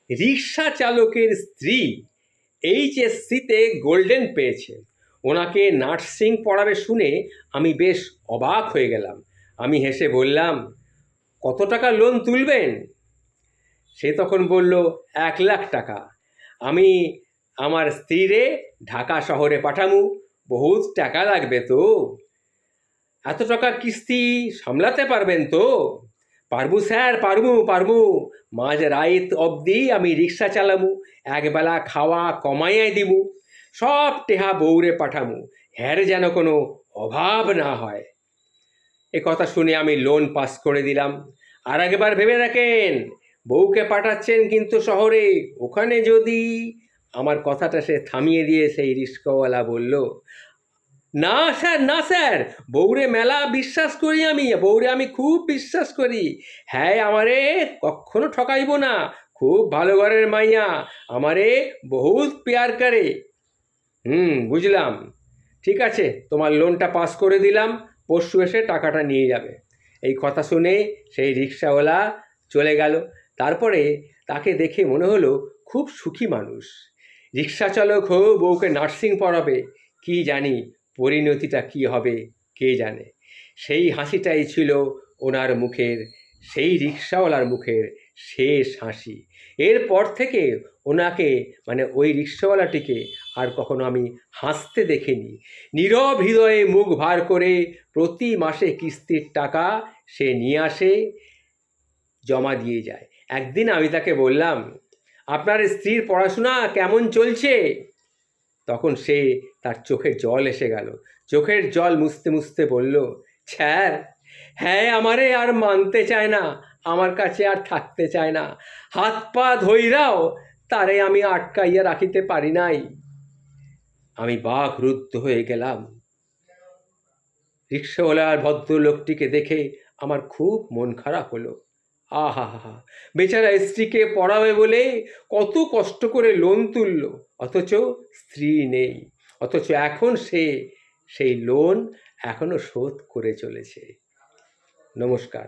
রিক্সা চালকের স্ত্রী এইচএসসিতে গোল্ডেন পেয়েছে। ওনাকে নার্সিং পড়াবে শুনে আমি বেশ অবাক হয়ে গেলাম। আমি হেসে বললাম, কত টাকা লোন তুলবেন? সে তখন বলল, 1,00,000 টাকা। আমি আমার স্ত্রীরে ঢাকা শহরে পাঠামু, বহুত টাকা লাগবে তো। এত টাকার কিস্তি সামলাতে পারবেন তো? পারবু স্যার, পারবু। মাঝ রাইত অবধি আমি রিক্সা চালামু, একবেলা খাওয়া কমাইয়াই দিমু, সব টেহা বউরে পাঠামু, হ্যার যেন কোনো অভাব না হয়। এ কথা শুনে আমি লোন পাস করে দিলাম। আর একবার ভেবে রাখেন, বউকে পাঠাচ্ছেন কিন্তু শহরে, ওখানে যদি... আমার কথাটা সে থামিয়ে দিয়ে সেই রিক্সাওয়ালা বলল, না স্যার, না স্যার, বউরে মেলা বিশ্বাস করি আমি, বউরে আমি খুব বিশ্বাস করি। হ্যাঁ, আমারে কখনো ঠকাইব না, খুব ভালো ঘরের মাইয়া, আমারে বহুত পেয়ার করে। বুঝলাম, ঠিক আছে, তোমার লোনটা পাস করে দিলাম, পরশু এসে টাকাটা নিয়ে যাবে। এই কথা শুনে সেই রিক্সাওয়ালা চলে গেল। তারপরে তাকে দেখে মনে হলো খুব সুখী মানুষ। রিক্সা চালক হোক, বউকে নার্সিং পড়াবে, কি জানি পরিণতিটা কি হবে, কে জানে। সেই হাসিটাই ছিল ওনার মুখের, সেই রিক্সাওয়ালার মুখের শেষ হাসি। এরপর থেকে ওনাকে, মানে ওই রিক্সাওয়ালাটিকে আর কখনো আমি হাসতে দেখিনি। নীরব হৃদয়ে মুখ ভার করে প্রতি মাসে কিস্তির টাকা সে নিয়ে আসে, জমা দিয়ে যায়। একদিন আমি তাকে বললাম, আপনার স্ত্রীর পড়াশোনা কেমন চলছে? তখন সে, তার চোখে জল এসে গেল, চোখের জল মুছতে মুছতে বলল, স্যার, হ্যাঁ, আমারে আর মানতে চায় না, আমার কাছে আর থাকতে চায় না, হাত পা ধইরাও তারে আমি আটকাইয়া রাখিতে পারি নাই। আমি বাকরুদ্ধ হয়ে গেলাম। রিক্সাওয়ালার ভদ্রলোকটিকে দেখে আমার খুব মন খারাপ হলো। আহা হা হা, বেচারা স্ত্রীকে পড়াবে বলে কত কষ্ট করে লোন তুলল, অথচ স্ত্রী নেই, অথচ এখন সে সেই লোন এখনো শোধ করে চলেছে। নমস্কার।